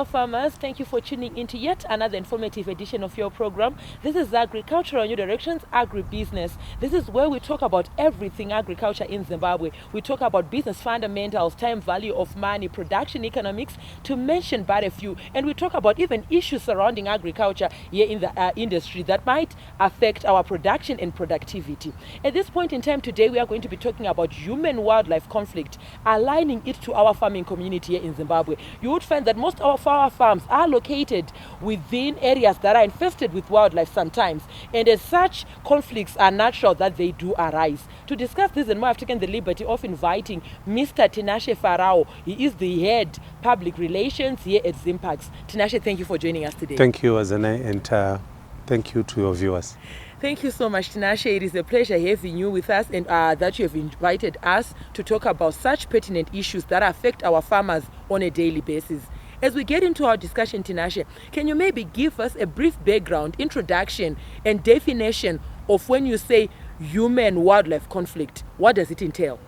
Hello farmers, thank you for tuning into yet another informative edition of your program. This is Agricultural New Directions Agribusiness. This is where we talk about everything agriculture in Zimbabwe. We talk about business fundamentals, time value of money, production economics, to mention but a few. And we talk about even issues surrounding agriculture here in the industry that might affect our production and productivity. At this point in time today, we are going to be talking about human-wildlife conflict, aligning it to our farming community here in Zimbabwe. You would find that most of our farms are located within areas that are infested with wildlife sometimes, and as such, conflicts are natural that they do arise. To discuss this and more, I've taken the liberty of inviting Mr. Tinashe Farao. He is the head public relations here at ZIMPARKS. Tinashe, thank you for joining us today. Thank you, Azane, and thank you to your viewers. Thank you so much, Tinashe. It is a pleasure having you with us, and that you have invited us to talk about such pertinent issues that affect our farmers on a daily basis. As we get into our discussion, Tinashe, can you maybe give us a brief background, introduction, and definition of when you say human-wildlife conflict? What does it entail?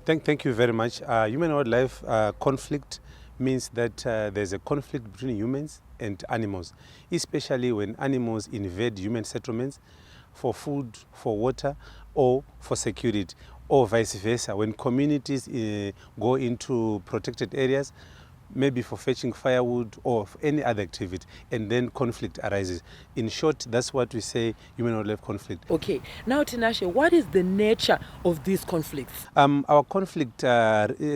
Thank you very much. Human-wildlife conflict means that there's a conflict between humans and animals, especially when animals invade human settlements for food, for water, or for security, or vice versa. When communities go into protected areas, maybe for fetching firewood or for any other activity, and then conflict arises. In short, that's what we say human-wildlife conflict. Okay. Now, Tinashe, what is the nature of these conflicts? Our conflict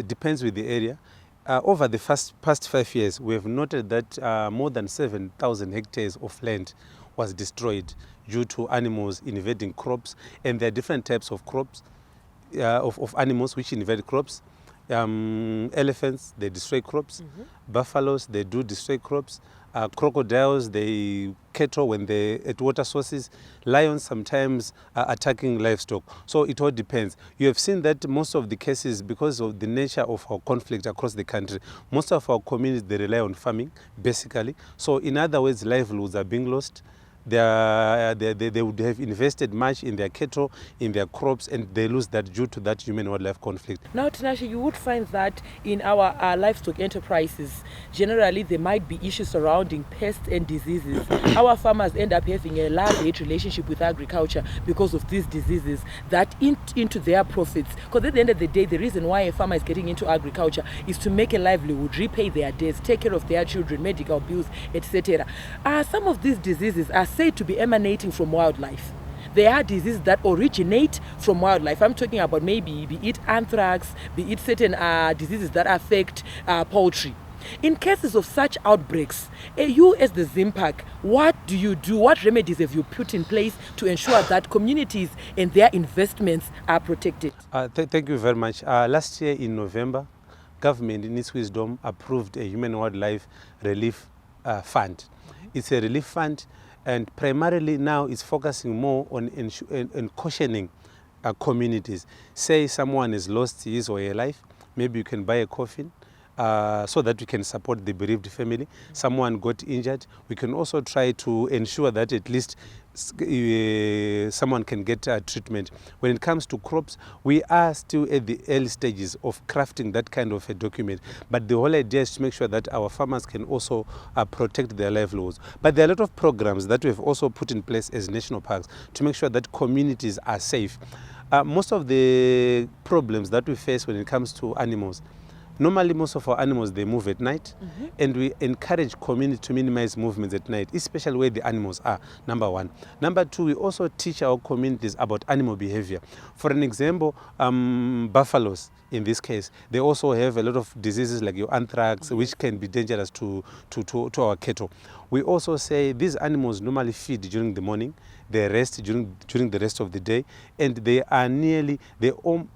depends with the area. Over the past 5 years, we have noted that more than 7,000 hectares of land was destroyed due to animals invading crops, and there are different types of crops, of animals which invade crops. Elephants, they destroy crops. Buffaloes, they do destroy crops. Crocodiles, they cattle when they at water sources. Lions sometimes are attacking livestock. So it all depends. You have seen that most of the cases, because of the nature of our conflict across the country, most of our communities, they rely on farming, basically. So in other words, livelihoods are being lost. They would have invested much in their cattle, in their crops, and they lose that due to that human-wildlife conflict. Now, Tinashe, you would find that in our livestock enterprises, generally there might be issues surrounding pests and diseases. Our farmers end up having a love-hate relationship with agriculture because of these diseases that eat into their profits. Because at the end of the day, the reason why a farmer is getting into agriculture is to make a livelihood, repay their debts, take care of their children, medical bills, etc. Some of these diseases are said to be emanating from wildlife. There are diseases that originate from wildlife. I'm talking about maybe be it anthrax, be it certain diseases that affect poultry. In cases of such outbreaks, you as the ZIMPARK, what do you do? What remedies have you put in place to ensure that communities and their investments are protected? Thank you very much. Last year in November, government in its wisdom approved a human-wildlife relief fund. It's a relief fund, and primarily now it's focusing more on cautioning communities. Say someone has lost his or her life, maybe you can buy a coffin so that we can support the bereaved family. Someone got injured, we can also try to ensure that at least someone can get treatment. When it comes to crops, we are still at the early stages of crafting that kind of a document, but the whole idea is to make sure that our farmers can also protect their livelihoods. But there are a lot of programs that we've also put in place as national parks to make sure that communities are safe. Most of the problems that we face when it comes to animals, normally most of our animals, they move at night, and we encourage community to minimize movements at night, especially where the animals are, number one. Number two, we also teach our communities about animal behavior. For an example, buffaloes, in this case, they also have a lot of diseases like your anthrax, which can be dangerous to our cattle. We also say these animals normally feed during the morning, they rest during the rest of the day, and they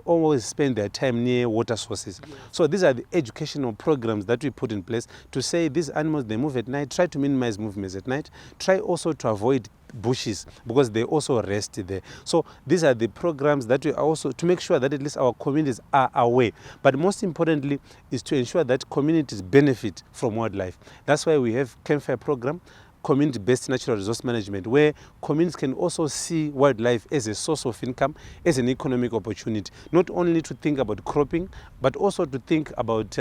always spend their time near water sources. So these are the educational programs that we put in place to say these animals, they move at night, try to minimize movements at night, try also to avoid bushes because they also rest there. So these are the programs that we are also to make sure that at least our communities are aware. But most importantly is to ensure that communities benefit from wildlife. That's why we have campfire program, community-based natural resource management, where communities can also see wildlife as a source of income, as an economic opportunity, not only to think about cropping, but also to think about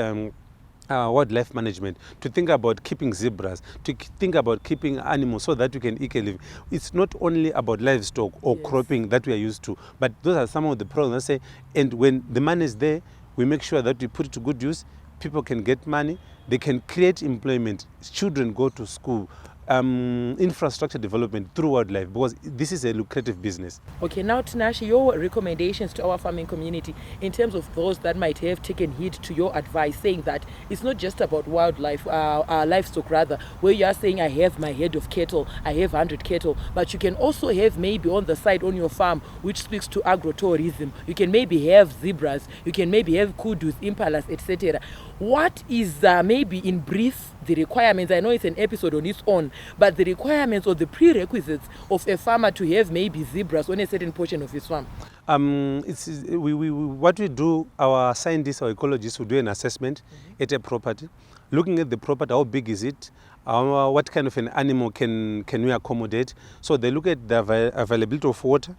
wildlife management, to think about keeping zebras, to think about keeping animals so that you can eke a living. It's not only about livestock or cropping that we are used to, but those are some of the programs that say, and when the money is there, we make sure that we put it to good use. People can get money, they can create employment, children go to school, infrastructure development through wildlife, because this is a lucrative business. Okay, now Tinashe, your recommendations to our farming community in terms of those that might have taken heed to your advice, saying that it's not just about wildlife, livestock rather, where you are saying I have my head of cattle, I have 100 cattle, but you can also have maybe on the side on your farm, which speaks to agrotourism. You can maybe have zebras, you can maybe have kudus, impalas, etc. What is maybe in brief the requirements? I know it's an episode on its own, but the requirements or the prerequisites of a farmer to have maybe zebras on a certain portion of his farm? What we do, our scientists, our ecologists will do an assessment at a property, looking at the property, how big is it, what kind of an animal can we accommodate. So they look at the availability of water,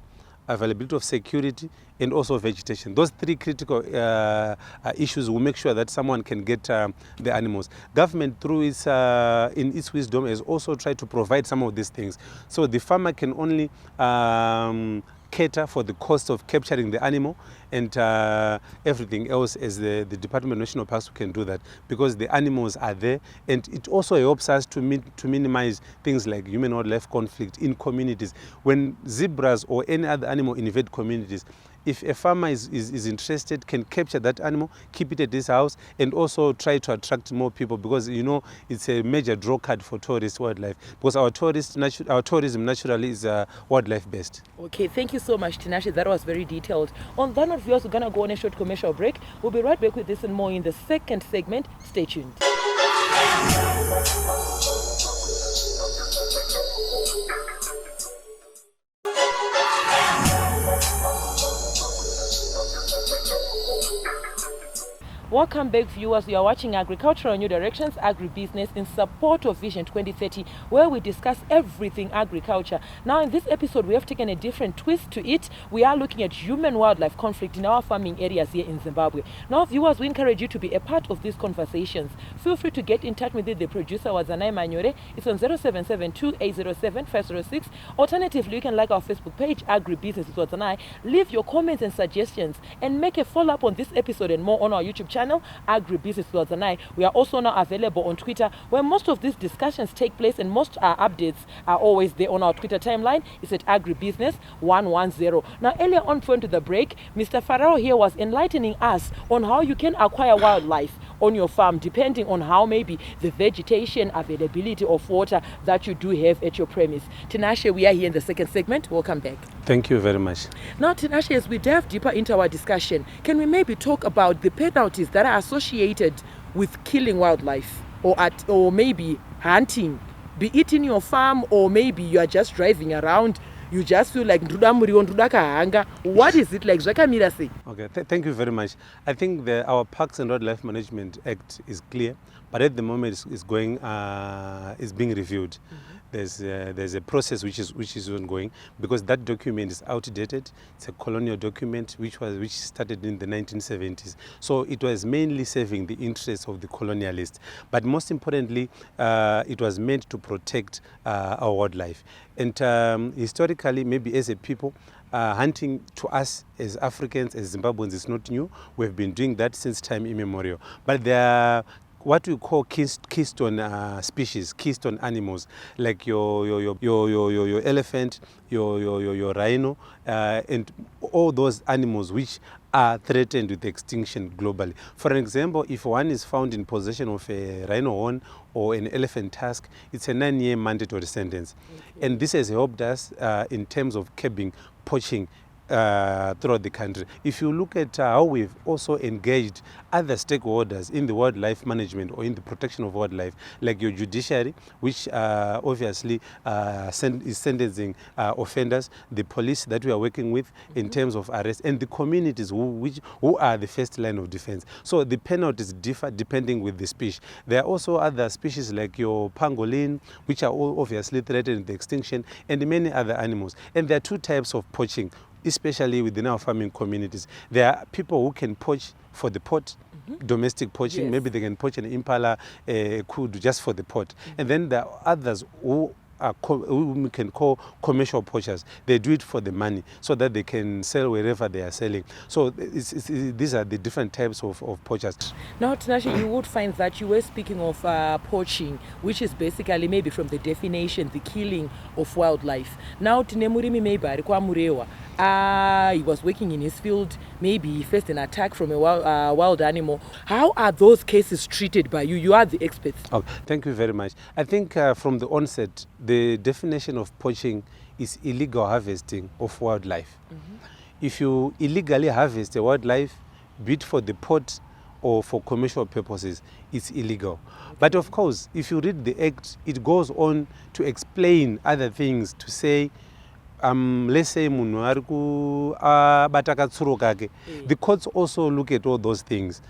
availability of security, and also vegetation. Those three critical issues will make sure that someone can get the animals. Government, through its in its wisdom, has also tried to provide some of these things. So the farmer can only cater for the cost of capturing the animal, and everything else as the Department of National Parks can do that, because the animals are there, and it also helps us to minimize things like human-wildlife conflict in communities. When zebras or any other animal invade communities, if a farmer is interested, can capture that animal, keep it at his house, and also try to attract more people, because it's a major draw card for tourist wildlife, because our tourism naturally is wildlife based. Okay, thank you so much, Tinashe. That was very detailed. On that note, viewers, we're going to go on a short commercial break. We'll be right back with this and more in the second segment. Stay tuned. Welcome back, viewers. You are watching Agricultural New Directions, Agribusiness in support of Vision 2030, where we discuss everything agriculture. Now, in this episode, we have taken a different twist to it. We are looking at human-wildlife conflict in our farming areas here in Zimbabwe. Now, viewers, we encourage you to be a part of these conversations. Feel free to get in touch with the producer, Wazanai Manyore. It's on 0772-807-506. Alternatively, you can like our Facebook page, Agribusiness with Wazanai. Leave your comments and suggestions, and make a follow-up on this episode and more on our YouTube channel, Agribusiness with Wazanai. We are also now available on Twitter, where most of these discussions take place, and most updates are always there on our Twitter timeline. It's at Agribusiness 110. Now, earlier on, prior to the break, Mr. Farao here was enlightening us on how you can acquire wildlife on your farm, depending on how maybe the vegetation, availability of water that you do have at your premise. Tinashe, we are here in the second segment. Welcome back. Thank you very much. Now, Tinashe, as we delve deeper into our discussion, can we maybe talk about the penalties that are associated with killing wildlife, or maybe hunting, be it in your farm, or maybe you are just driving around, you just feel like what is it like? Okay, thank you very much. I think our Parks and Wildlife Management Act is clear, but at the moment it's being reviewed. There's a process which is ongoing, because that document is outdated. It's a colonial document which started in the 1970s. So it was mainly serving the interests of the colonialists, but most importantly, it was meant to protect our wildlife. And historically, maybe as a people, hunting to us as Africans, as Zimbabweans, is not new. We've been doing that since time immemorial. But there are what we call keystone species, keystone animals, like your elephant, your rhino, and all those animals which are threatened with extinction globally. For example, if one is found in possession of a rhino horn or an elephant tusk, it's a 9-year mandatory sentence. Okay. And this has helped us in terms of curbing poaching throughout the country. If you look at how we've also engaged other stakeholders in the wildlife management or in the protection of wildlife, like your judiciary, which obviously is sentencing offenders, the police that we are working with in terms of arrest, and the communities who are the first line of defense. So the penalties differ depending with the species. There are also other species like your pangolin, which are all obviously threatened with extinction, and many other animals. And there are two types of poaching, especially within our farming communities. There are people who can poach for the pot, domestic poaching. Yes. Maybe they can poach an impala, kudu, just for the pot. And then there are others who who we can call commercial poachers. They do it for the money so that they can sell wherever they are selling. So these are the different types of poachers. Now, Tinashe, you would find that you were speaking of poaching, which is basically maybe from the definition, the killing of wildlife. Now, Tinemurimi maybe Murewa. He was working in his field, maybe he faced an attack from a wild animal. How are those cases treated by you? You are the experts. Okay, thank you very much. I think from the onset, the definition of poaching is illegal harvesting of wildlife. If you illegally harvest a wildlife, be it for the pot or for commercial purposes, it's illegal. But of course, if you read the Act, it goes on to explain other things, to say, let's say the courts also look at all those things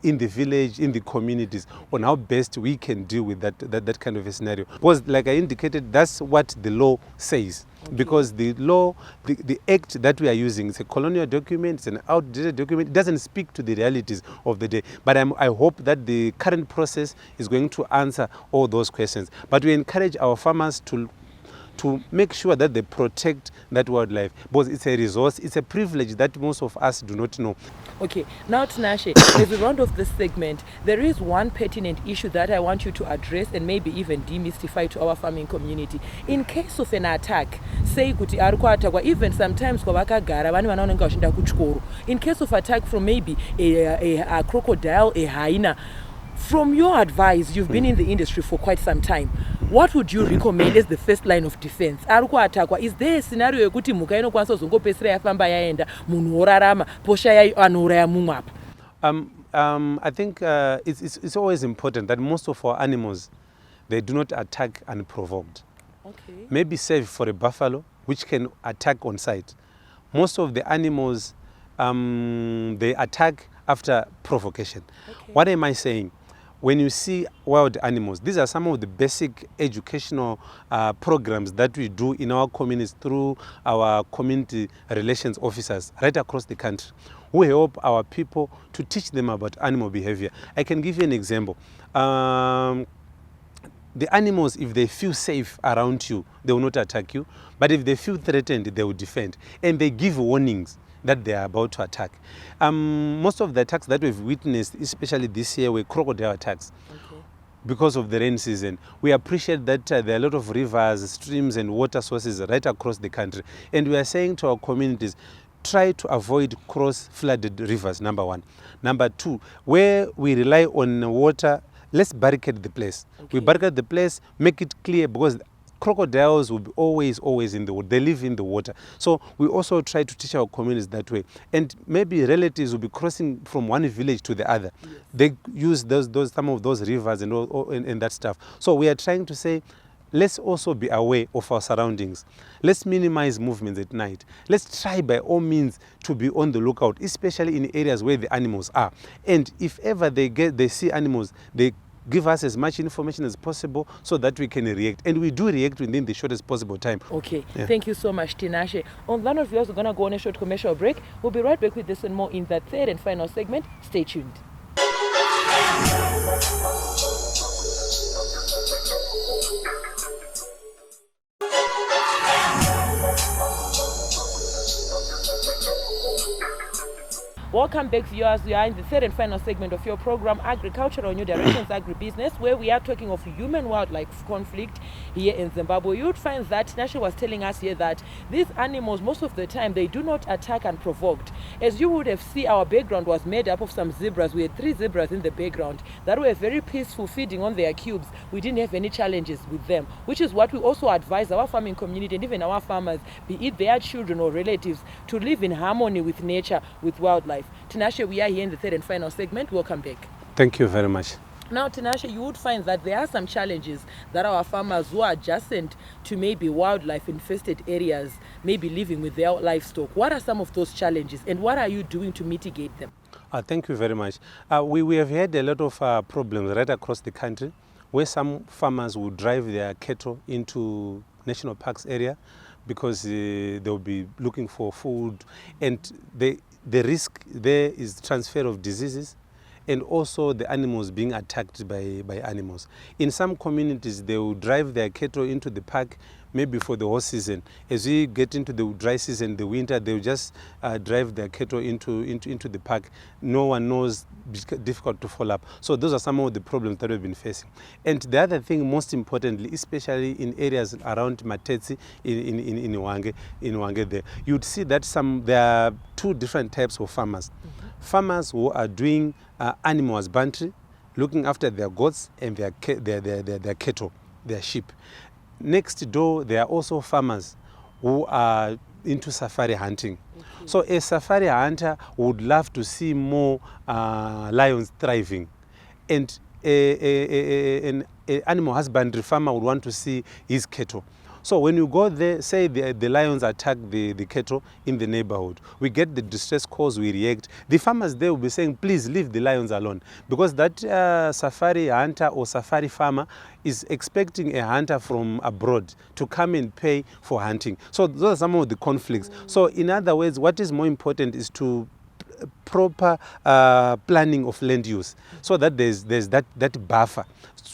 in the village, in the communities, on how best we can deal with that kind of a scenario. Because like I indicated, that's what the law says. Because the law, the act that we are using, it's a colonial document, it's an outdated document, it doesn't speak to the realities of the day. But I hope that the current process is going to answer all those questions. But we encourage our farmers to make sure that they protect that wildlife, because it's a resource, it's a privilege that most of us do not know. Okay, now Tinashe, as we round off this segment, there is one pertinent issue that I want you to address and maybe even demystify to our farming community. In case of an attack, say kuti arikuatakwa, even sometimes kwavakagara vane vana vanenge vachinda kuchikoro, in case of attack from maybe a crocodile, a hyena, from your advice, you've been in the industry for quite some time. What would you recommend as the first line of defense? Is there a scenario yekuti mhuka inokwanisa kuzongopedzisira yafamba yaenda munhu orarama posha anouraya mumwe apa? I think it's always important that most of our animals, they do not attack unprovoked. Okay. Maybe save for a buffalo, which can attack on sight. Most of the animals, they attack after provocation. Okay. What am I saying? When you see wild animals, these are some of the basic educational programs that we do in our communities through our community relations officers right across the country, who help our people to teach them about animal behavior. I can give you an example. The animals, if they feel safe around you, they will not attack you. But if they feel threatened, they will defend. And they give warnings that they are about to attack. Most of the attacks that we've witnessed, especially this year, were crocodile attacks. Okay. Because of the rain season. We appreciate that there are a lot of rivers, streams and water sources right across the country. And we are saying to our communities, try to avoid cross-flooded rivers, number one. Number two, where we rely on water, let's barricade the place. Okay. We barricade the place, make it clear, because crocodiles will be always in the water. They live in the water. So we also try to teach our communities that way. And maybe relatives will be crossing from one village to the other. Yes. They use some of those rivers and that stuff. So we are trying to say, let's also be aware of our surroundings. Let's minimize movements at night. Let's try by all means to be on the lookout, especially in areas where the animals are. And if ever they see animals, they give us as much information as possible so that we can react. And we do react within the shortest possible time. Okay, yeah. Thank you so much, Tinashe. On that note, we're also going to go on a short commercial break. We'll be right back with this and more in the third and final segment. Stay tuned. Welcome back, viewers. We are in the third and final segment of your program, Agricultural New Directions Agribusiness, where we are talking of human-wildlife conflict here in Zimbabwe. You would find that Tinashe was telling us here that these animals, most of the time, they do not attack unprovoked. As you would have seen, our background was made up of some zebras. We had 3 zebras in the background that were very peaceful, feeding on their cubes. We didn't have any challenges with them, which is what we also advise our farming community and even our farmers, be it their children or relatives, to live in harmony with nature, with wildlife. Tinashe, we are here in the third and final segment. Welcome back. Thank you very much. Now, Tinashe, you would find that there are some challenges that our farmers who are adjacent to maybe wildlife-infested areas may be living with their livestock. What are some of those challenges and what are you doing to mitigate them? Thank you very much. We have had a lot of problems right across the country where some farmers will drive their cattle into national parks area because they'll be looking for food, and the risk there is transfer of diseases and also the animals being attacked by animals. In some communities, they will drive their cattle into the park maybe for the whole season. As we get into the dry season, the winter, they will just drive their cattle into the park. No one knows, difficult to follow up. So those are some of the problems that we've been facing. And the other thing, most importantly, especially in areas around Matetsi, in Wange there, you'd see that there are two different types of farmers. Farmers who are doing animal husbandry, looking after their goats and their cattle, their sheep. Next door, there are also farmers who are into safari hunting. So a safari hunter would love to see more lions thriving, and an animal husbandry farmer would want to see his cattle. So when you go there, say the lions attack the cattle in the neighborhood, we get the distress calls, we react. The farmers there will be saying, please leave the lions alone, because that safari hunter or safari farmer is expecting a hunter from abroad to come and pay for hunting. So those are some of the conflicts. So in other words, what is more important is to proper planning of land use, so that there's that buffer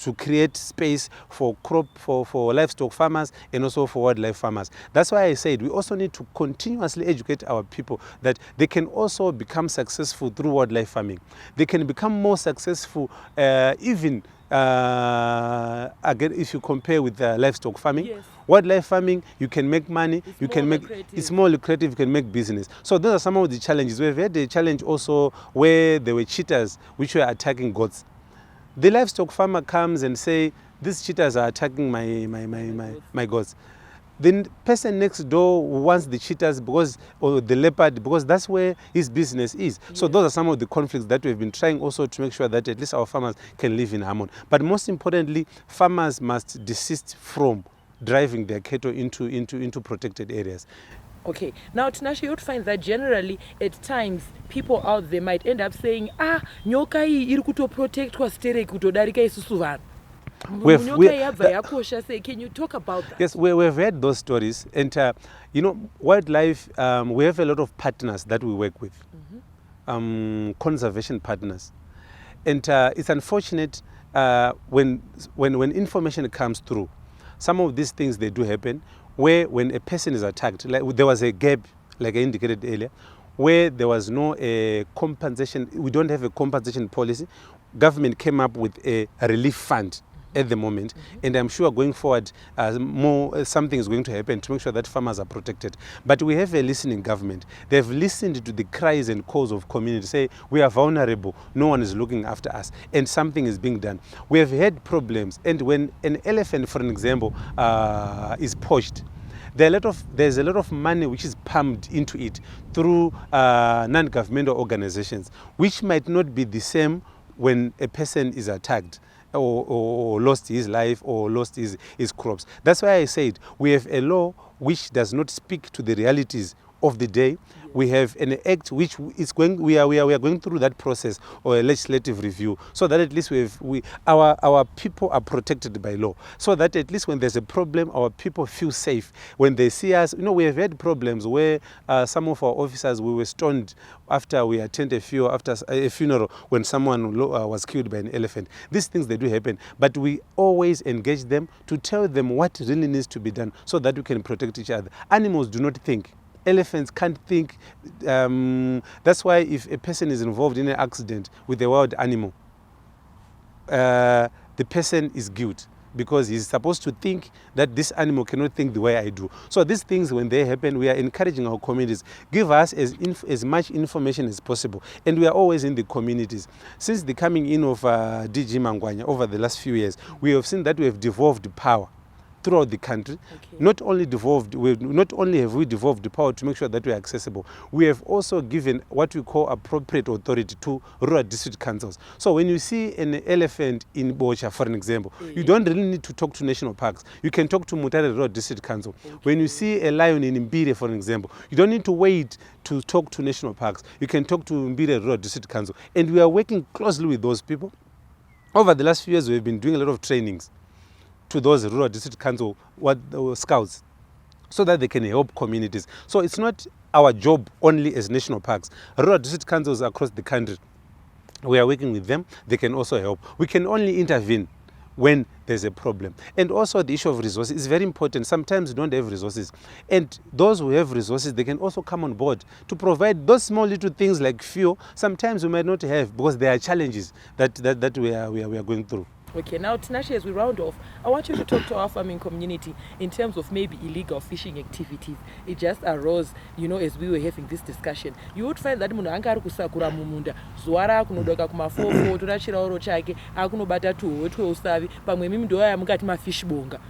to create space for for livestock farmers and also for wildlife farmers. That's why I said we also need to continuously educate our people that they can also become successful through wildlife farming. They can become more successful even again, if you compare with livestock farming. Yes. Wildlife farming, you can make money, it's more lucrative, you can make business. So those are some of the challenges. We've had a challenge also where there were cheetahs which were attacking goats. The livestock farmer comes and say, these cheetahs are attacking my goats. The person next door wants the cheetahs or the leopard, because that's where his business is. Yes. So those are some of the conflicts that we've been trying also to make sure that at least our farmers can live in harmony. But most importantly, farmers must desist from driving their cattle into protected areas. Okay, now Tinashe, you'd find that generally at times people out there might end up saying, nyoka hii iri kutoprotect kwa stereki kutodarika isusu vanhu. Can you talk about that? Yes, we've heard those stories, and you know, wildlife, we have a lot of partners that we work with, conservation partners, and it's unfortunate when information comes through. Some of these things, they do happen, where when a person is attacked, like there was a gap, like I indicated earlier, where there was no compensation. We don't have a compensation policy. Government came up with a relief fund at the moment, and I'm sure going forward something is going to happen to make sure that farmers are protected. But we have a listening government. They've listened to the cries and calls of community, say we are vulnerable, no one is looking after us, and something is being done. We have had problems, and when an elephant, for an example, is poached, there's a lot of money which is pumped into it through non-governmental organizations, which might not be the same when a person is attacked or lost his life or lost his crops. That's why I said we have a law which does not speak to the realities of the day. We have an act which is we are going through that process, or a legislative review, so that at least our people are protected by law, so that at least when there's a problem, our people feel safe when they see us. You know, we have had problems where some of our officers, we were stoned after we attended after a funeral when someone was killed by an elephant. These things, they do happen, but we always engage them to tell them what really needs to be done so that we can protect each other. Animals do not think. Elephants can't think. That's why if a person is involved in an accident with a wild animal, the person is guilty, because he's supposed to think that this animal cannot think the way I do. So these things, when they happen, we are encouraging our communities, give us as much information as possible. And we are always in the communities. Since the coming in of DG Mangwanya over the last few years, we have seen that we have devolved power throughout the country. Okay. Not only have we devolved the power to make sure that we are accessible, we have also given what we call appropriate authority to rural district councils. So when you see an elephant in Bocha, for an example, you don't really need to talk to national parks. You can talk to Mutare Rural District Council. Okay. When you see a lion in Mbire, for an example, you don't need to wait to talk to national parks. You can talk to Mbire Rural District Council. And we are working closely with those people. Over the last few years, we've been doing a lot of trainings to those rural district council scouts, so that they can help communities. So it's not our job only as national parks. Rural district councils across the country, We are working with them. They can also help. We can only intervene when there's a problem. And also the issue of resources is very important. Sometimes we don't have resources. And those who have resources, they can also come on board to provide those small little things like fuel. Sometimes we might not have because there are challenges that we are going through. Okay, now Tinashe, as we round off, I want you to talk to our farming community in terms of maybe illegal fishing activities. It just arose, as we were having this discussion. You would find that munhu anga ari kusakura mumunda, zuva rakunodoka kumafofo, torachira oro chake, akunobata tuhwe tweusavi, pamwe mimi ndoya mukati mafish bonga.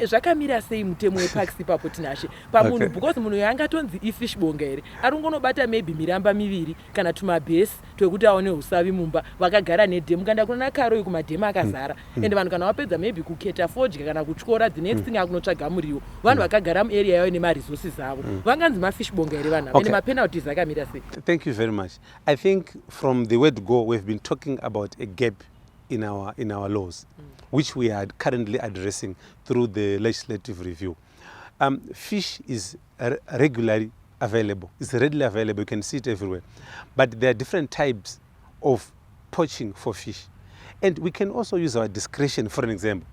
Zvakamira sei mutemo weparks ipapo Tinashe? Pamunhu, because munhu yanga tonzi ifish bonga here, arungonobata maybe miramba miviri kana tumabhesi twekuti aone usavi mumba, vakagara nedhemu, kanda kuna Karoi kumadhemu akazara. And vanhu kana wapedza maybe kuketa fodya kana kutyora, the next thing akunotsvaga muriwo. Vanhu vakagara muarea yayo nemaresources avo. Vanganzi mafish bonga here vanhu, and mapenalties akamira sei? Thank you very much. I think from the word go, we've been talking about a gap in our laws, which we are currently addressing through the legislative review. Fish is regularly available. It's readily available. You can see it everywhere. But there are different types of poaching for fish. And we can also use our discretion, for an example.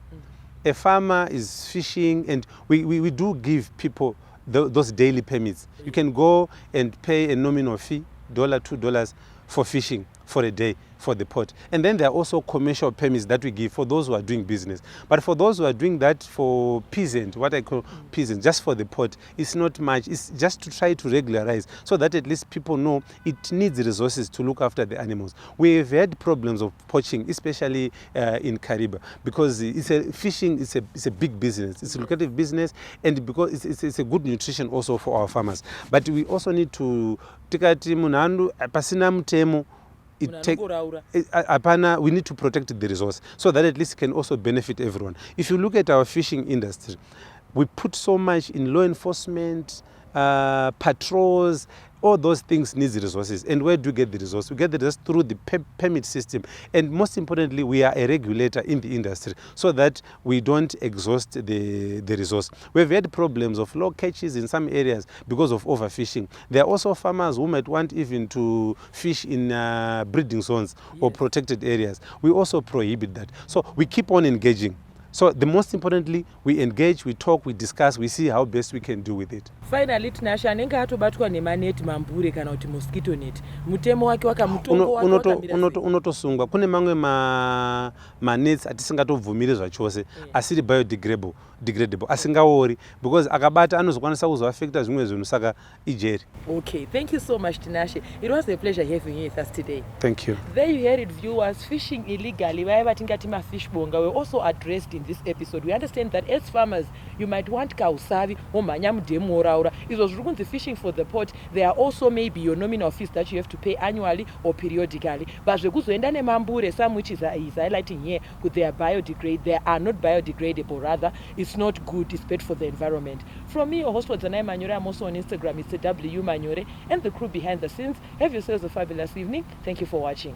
A farmer is fishing, and we do give people those daily permits. You can go and pay a nominal fee, $1, $2 for fishing for a day for the pot. And then there are also commercial permits that we give for those who are doing business. But for those who are doing that for peasant, what I call peasant, just for the pot, it's not much. It's just to try to regularize so that at least people know it needs resources to look after the animals. We've had problems of poaching, especially in Kariba, because fishing is a big business. It's a lucrative business, and because it's a good nutrition also for our farmers. But we also need to tikati munhandu pasina mutemo. We need to protect the resource so that at least it can also benefit everyone. If you look at our fishing industry, we put so much in law enforcement, patrols. All those things need resources. And where do we get the resource? We get the resource through the permit system. And most importantly, we are a regulator in the industry so that we don't exhaust the resource. We've had problems of low catches in some areas because of overfishing. There are also farmers who might want even to fish in breeding zones or protected areas. We also prohibit that. So we keep on engaging. So the most importantly, we engage, we talk, we discuss, we see how best we can do with it. Finally, Tinashe, anenge atobatwa nemaneti mambure kana kuti mosquito net. Mutemo wake wakamutongo unotosungwa. Kune mamwe manets atisingatobvumiri zvachose asiri biodegradable asingaori because akabata anozokwanisa kuzoaffecta zvimwe zvinhu saka ijeri. Okay, thank you so much Tinashe. It was a pleasure having you with us today. Thank you. There you heard it, viewers. Fishing illegally, wherever tingati mafish bonga, were also addressed in this episode. We understand that as farmers, you might want kausavi or manyamudemu oraura. It was rukunzi fishing for the pot. There are also maybe your nominal fees that you have to pay annually or periodically. But zvekuzoenda nemambure, some which is highlighting here, could they are biodegradable? They are not biodegradable, rather. It's not good, it's bad for the environment. From me, your host was Zanai Manyore. I'm also on Instagram, it's W Manyore, and the crew behind the scenes. Have yourselves a fabulous evening. Thank you for watching.